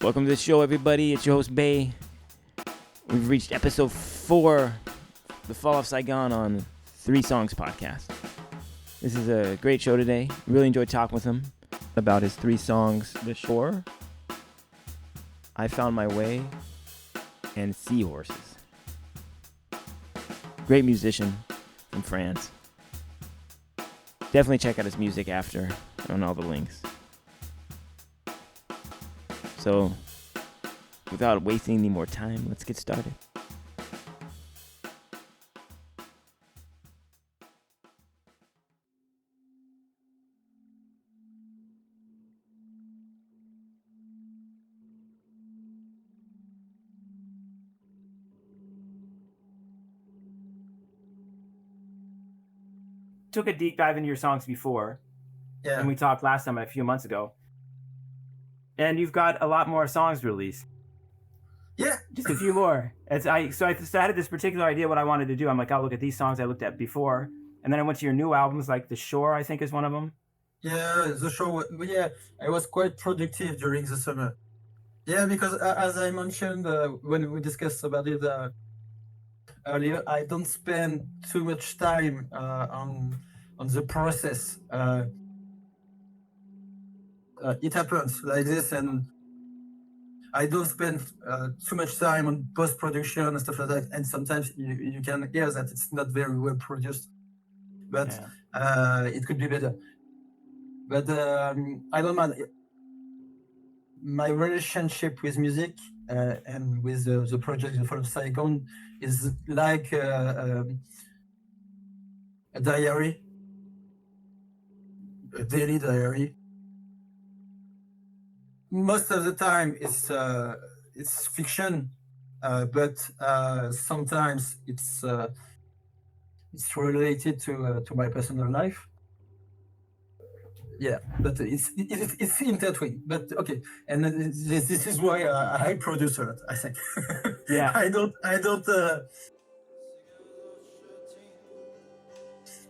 Welcome to the show, everybody. It's your host, Bay. We've reached episode 4, the Fall of Saigon on 3 Songs podcast. This is a great show today. Really enjoyed talking with him about his 3 songs, The Shore, I Found My Way, and Seahorses. Great musician from France. Definitely check out his music after on all the links. So, without wasting any more time, let's get started. Took a deep dive into your songs before, and we talked last time a few months ago. And you've got a lot more songs released. Yeah. Just a few more. I had this particular idea what I wanted to do. I'm like, I'll look at these songs I looked at before. And then I went to your new albums, like The Shore, I think is one of them. Yeah, The Shore. Yeah, I was quite productive during the summer. Yeah, because as I mentioned when we discussed about it earlier, I don't spend too much time on the process. It happens like this, and I don't spend too much time on post-production and stuff like that. And sometimes you can hear that it's not very well produced, but it could be better. But I don't mind. My relationship with music and with the project The Fall of Saigon is like a diary, a daily diary. Most of the time it's fiction, but sometimes it's related to my personal life. Yeah, but it's intertwined. But okay, and this is why I produce a lot, I think. Yeah. I don't.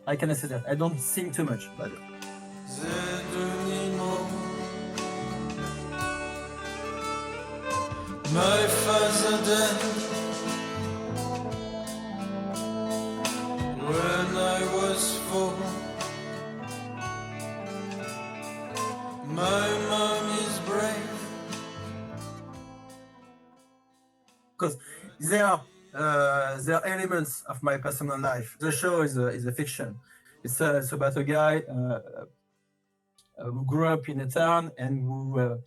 I cannot say that. I don't sing too much, but. My father died when I was 4. My mom is brave. Because there are elements of my personal life. The show is a fiction. It's about a guy who grew up in a town and who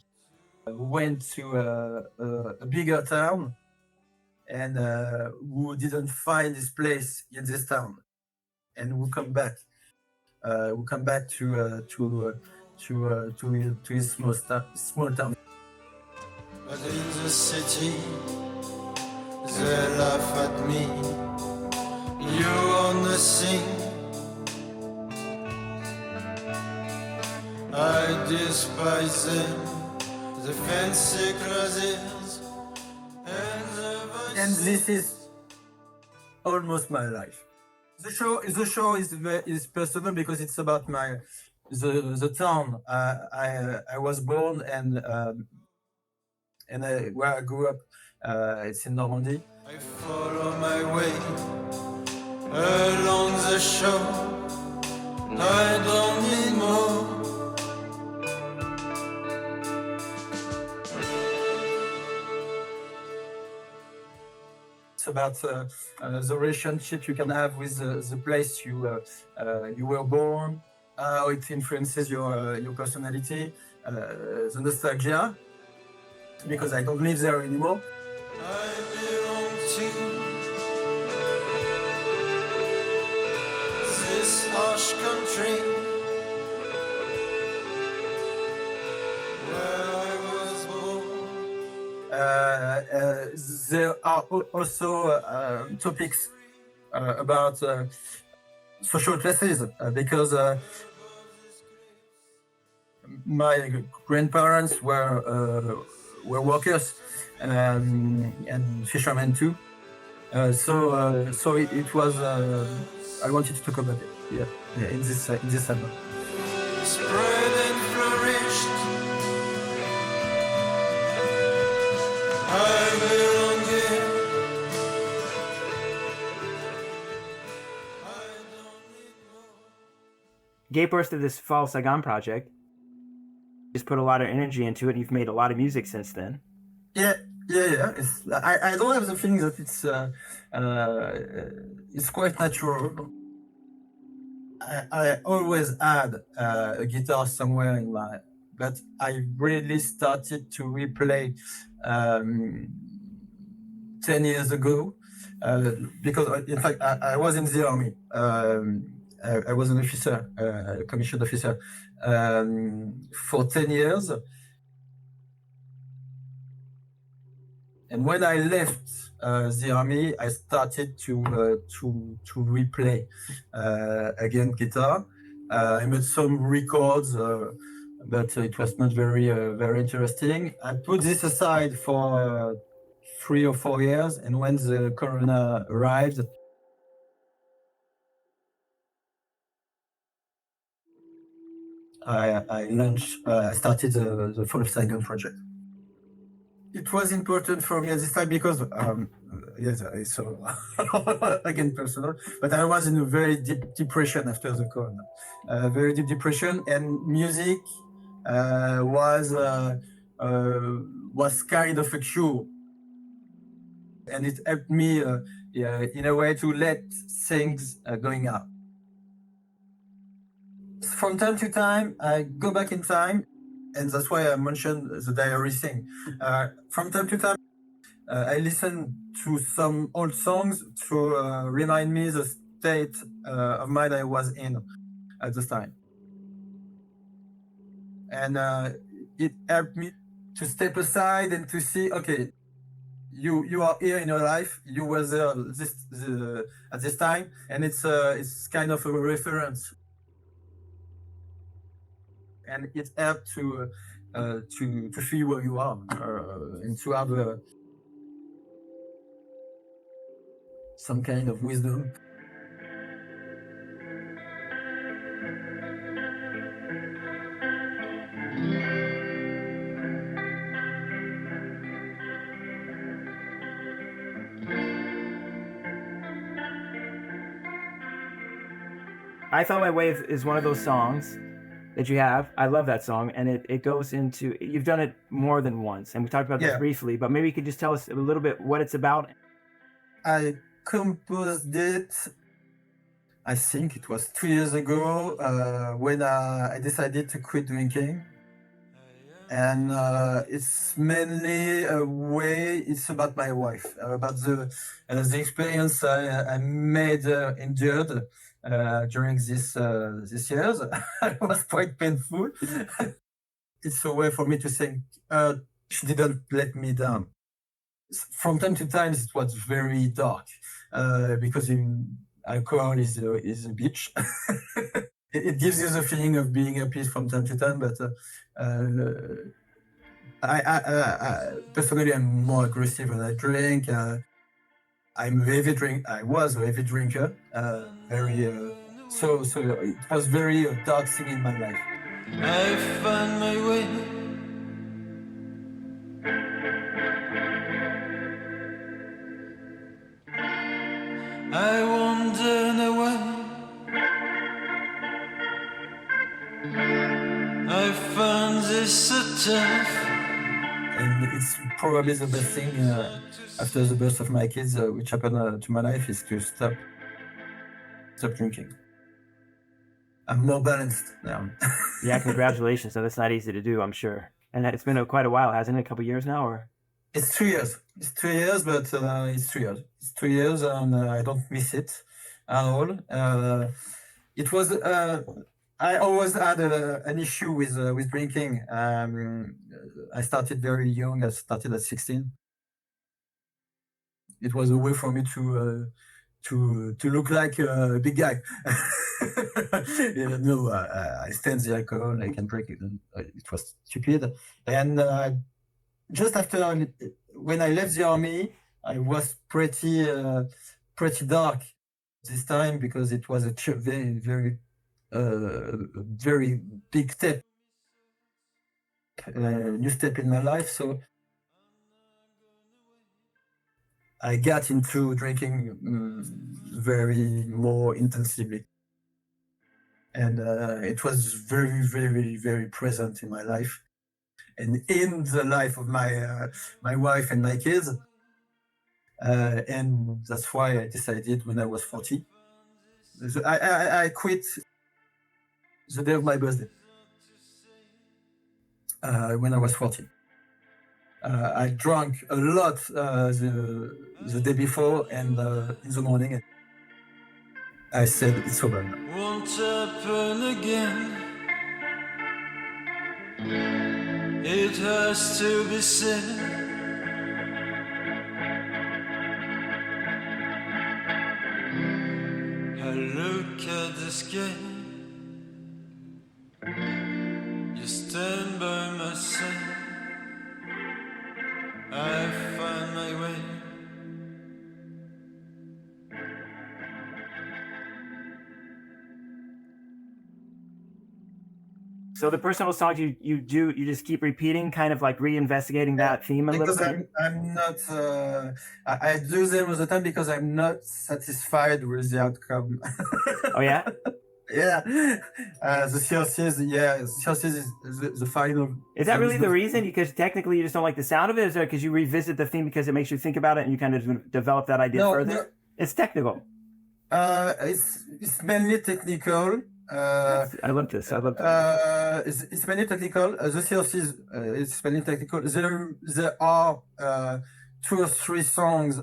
went to a bigger town and who didn't find his place in this town, and who come back to his small town. But in the city, they laugh at me. You are nothing. I despise them. The fancy clothes and this is almost my life. The show is personal because it's about the town I was born and where I grew up. It's in Normandy. I follow my way along the shore. I don't need more. It's about the relationship you can have with the place you were born, how it influences your personality, the nostalgia, because I don't live there anymore. I belong to this harsh country where I was born. There are also topics about social classes because my grandparents were workers and fishermen too. So it was. I wanted to talk about it. Yeah, in this album. Spread and flourished gave birth to this Fall of Saigon project. Just put a lot of energy into it, and you've made a lot of music since then. Yeah. I don't have the feeling that it's quite natural. I always had a guitar somewhere in my, but I really started to replay 10 years ago, because in fact I was in the army. I was an officer, a commissioned officer, for 10 years. And when I left the army, I started to replay again guitar. I made some records, but it was not very interesting. I put this aside for 3 or 4 years, and when the Corona arrived, I started the Fall of Saigon project. It was important for me at this time because, yes, so again personal, but I was in a very deep depression after the Corona, very deep depression, and music was kind of a cure, and it helped me in a way to let things going out. From time to time, I go back in time, and that's why I mentioned the diary thing. From time to time, I listen to some old songs to remind me the state of mind I was in at the time. And it helped me to step aside and to see, okay, you are here in your life, you were there at this time, and it's kind of a reference. And it helped to feel where you are and to have some kind of wisdom. I Found My Way is one of those songs that you have. I love that song, and it goes into, you've done it more than once, and we talked about this briefly, but maybe you could just tell us a little bit what it's about. I composed it, I think it was 2 years ago, when I decided to quit drinking. And it's mainly it's about my wife, about the experience I endured during this years. It was quite painful. It's a way for me to think she didn't let me down. From time to time, it was very dark because alcohol is a bitch. It gives you the feeling of being happy from time to time, but I personally I'm more aggressive when I drink. I'm a heavy drink. I was a heavy drinker. So it was very dark thing in my life. I found my way. I wandered away. I found this so tough. And it's probably the best thing after the birth of my kids, which happened to my life, is to stop drinking. I'm more balanced now. Yeah, congratulations. That's not easy to do, I'm sure. And it's been quite a while, hasn't it? A couple years now, or? It's 3 years. It's 3 years, but it's 3 years. It's 3 years, and I don't miss it at all. It was. I always had an issue with drinking. I started very young. I started at 16. It was a way for me to look like a big guy. I stand the alcohol. I can drink it. It was stupid. And just after, when I left the army, I was pretty dark this time because it was a very big step, new step in my life. So I got into drinking very more intensively. and it was very, very, very present in my life and in the life of my wife and my kids. And that's why I decided when I was 40. I quit the day of my birthday when I was 40. I drank a lot the day before, and in the morning I said it's over now. Won't happen again. It has to be said. I look at the sky. You stand by my side. I find my way. So the personal songs you just keep repeating, kind of like reinvestigating that theme a little bit? I'm not, I do them all the time because I'm not satisfied with the outcome. Oh, yeah? Yeah. The Seahorses, the Seahorses is the final. Is that really the reason? Because technically you just don't like the sound of it? Is it because you revisit the theme because it makes you think about it and you kind of develop that idea further? No. It's technical. It's mainly technical. I love this. It's mainly technical. The Seahorses, it's mainly technical. There are 2 or 3 songs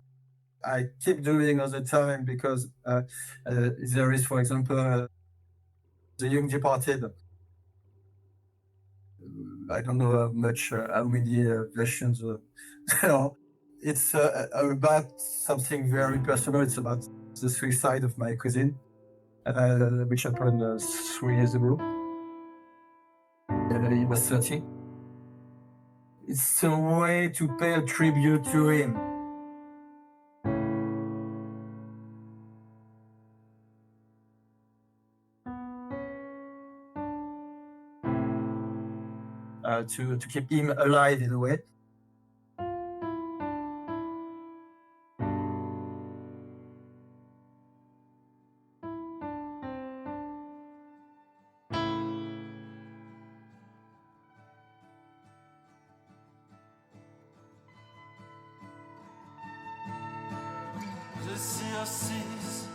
I keep doing all the time because there is, for example, The Young Departed. I don't know how many versions. It's about something very personal. It's about the suicide of my cousin, which happened 3 years ago. He was 30. It's a way to pay a tribute to him. To keep him alive in a way. The Seahorses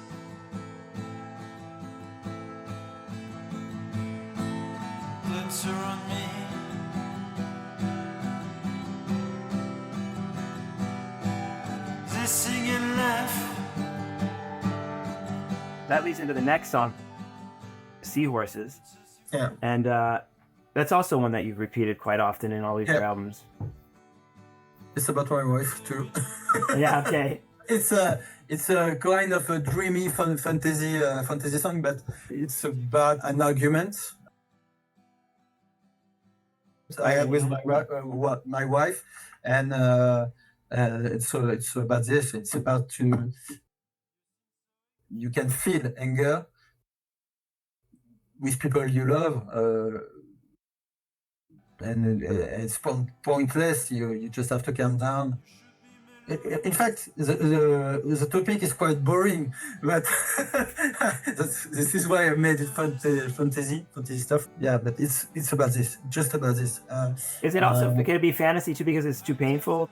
dance around me. They sing and laugh. That leads into the next song, Seahorses. Yeah. And that's also one that you've repeated quite often in all these your albums. It's about my wife too. Yeah, okay. It's a kind of a dreamy fantasy song, but it's about an argument I had with my wife, and it's about this. It's about you can feel anger with people you love, and it's pointless. You just have to calm down. In fact, the topic is quite boring, but this is why I made it fantasy stuff. Yeah, but it's about this, just about this. Is it also can it be fantasy too because it's too painful?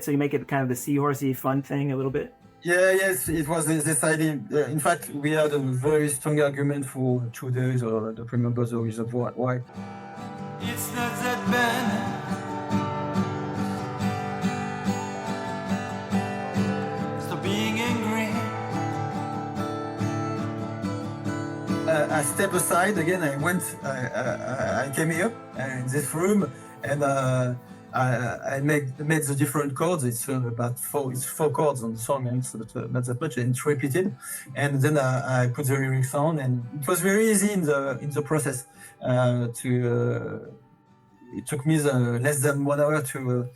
So you make it kind of the seahorsey fun thing a little bit. Yeah, yes, it was this idea. In fact, we had a very strong argument for 2 days, or the premium buzzer is why. It's not that bad. Stop being angry. I stepped aside again. I came here in this room, and I made the different chords. It's about 4 chords on the song, and so not that much, and it's repeated. And then I put the lyrics on, and it was very easy in the process. It took me less than 1 hour to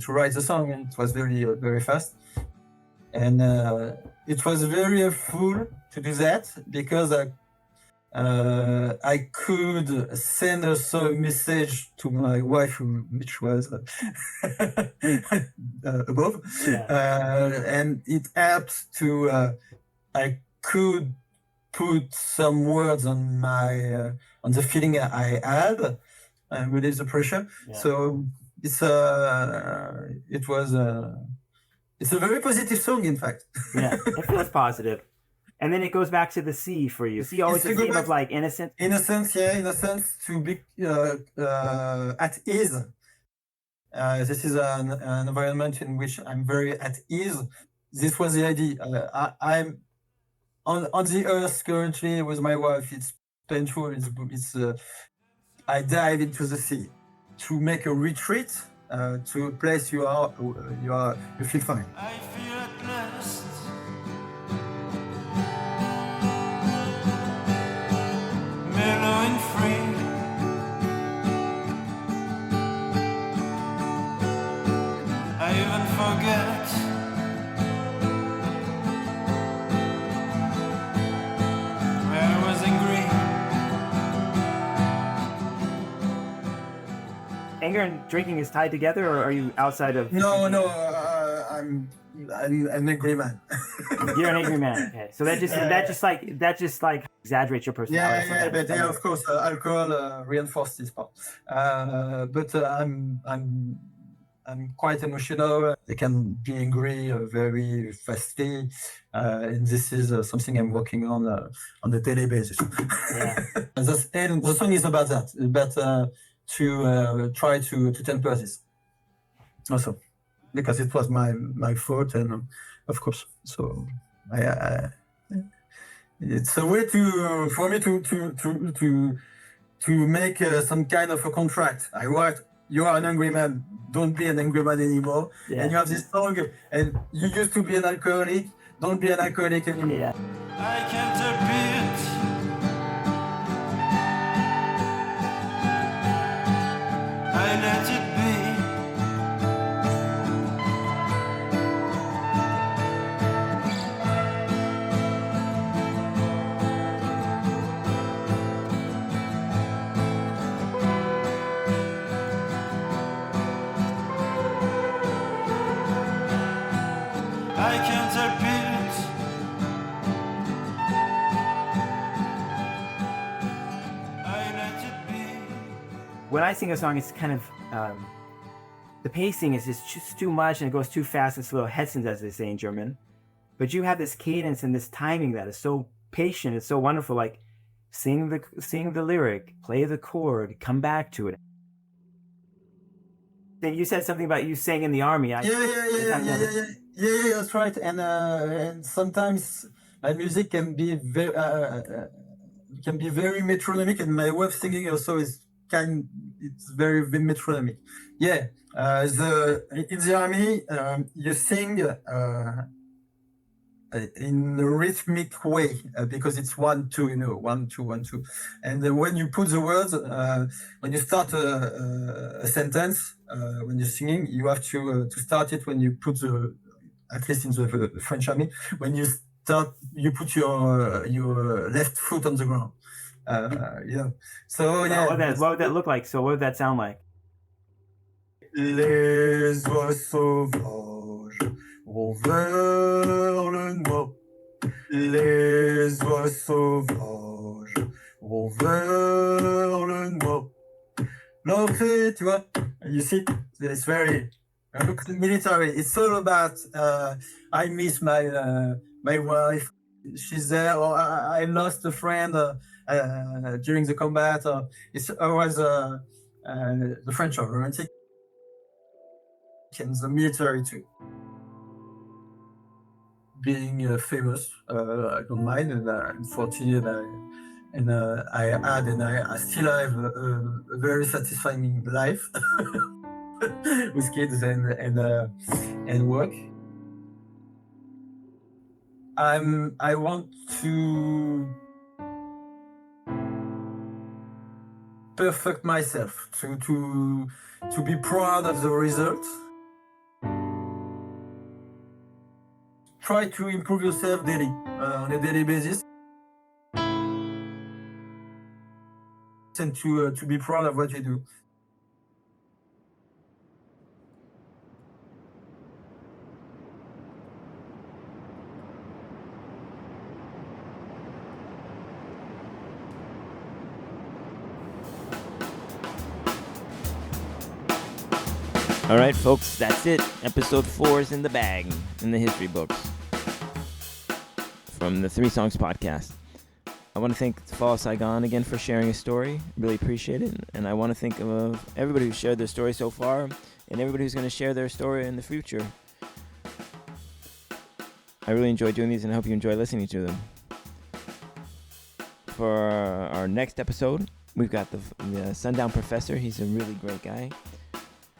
write the song, and it was very very fast. And it was very helpful to do that because I could send also a message to my wife, which was above, Yeah. and it helped to. I could put some words on my on the feeling I had and release the pressure. Yeah. So it's it was it's a very positive song, in fact. Yeah, it feels positive. And then it goes back to the sea for you. The sea always a theme of like innocence. Innocence, yeah, innocence, to be at ease. This is an environment in which I'm very at ease. This was the idea. I'm on the earth currently with my wife. It's painful. It's I dive into the sea to make a retreat to a place you feel fine. I feel at last mellow and free. I even forget where I was angry. Anger and drinking is tied together, or are you outside of? No, I'm an angry man. You're an angry man. Okay, so that just like exaggerates your personality. Yeah, but yeah, of course, alcohol reinforces this part. But I'm quite emotional. I can be angry very fastly, and this is something I'm working on a daily basis. Yeah. And the song is about that, about to try to temper this. Also, because it was my fault, and of course, so it's a way for me to make some kind of a contract. I write, you are an angry man, don't be an angry man anymore. Yeah. And you have this song, and you used to be an alcoholic, don't be an alcoholic anymore. Yeah. I can't help it. I let it be. I can't help it. I let it be. When I sing a song, it's kind of the pacing is just too much, and it goes too fast and slow. Hetzens, as they say in German. But you have this cadence and this timing that is so patient. It's so wonderful. Like sing the lyric, play the chord, come back to it. Then you said something about you sang in the army. Yeah, that's right. And sometimes my music can be very metronomic, and my way of singing also is it's very metronomic. Yeah, in the army you sing in a rhythmic way because it's 1 2, 1 2 1 2, and when you put the words when you start a sentence when you're singing, you have to start it when you put at least in the French army, when you put your left foot on the ground. So yeah. What would that look like? So what would that sound like? Les oies sauvages vont vers le nord. Les oies sauvages vont vers le nord. L'entrée, tu vois? You see, it's very military. It's all about I miss my wife. She's there, or I lost a friend during the combat. It's always the French are romantic. And the military too. Being famous, I don't mind, and I'm 40, and I still have a very satisfying life with kids and work. I want to perfect myself, to be proud of the result. Try to improve yourself daily, on a daily basis, and to be proud of what you do. All right, folks, that's it. Episode 4 is in the bag, in the history books, from the 3 Songs podcast. I want to thank Fall of Saigon again for sharing his story. Really appreciate it. And I want to thank everybody who shared their story so far, and everybody who's going to share their story in the future. I really enjoy doing these, and I hope you enjoy listening to them. For our next episode, we've got the Sundown Professor. He's a really great guy.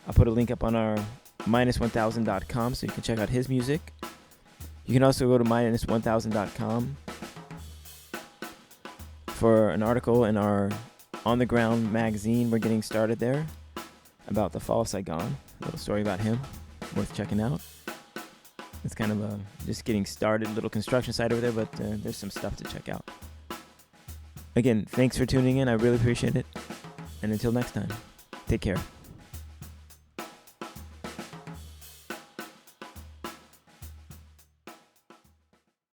I'll put a link up on our minus1000.com so you can check out his music. You can also go to minus1000.com for an article in our On the Ground magazine. We're getting started there about the Fall of Saigon. A little story about him, worth checking out. It's kind of just getting started, little construction site over there, but there's some stuff to check out. Again, thanks for tuning in. I really appreciate it. And until next time, take care.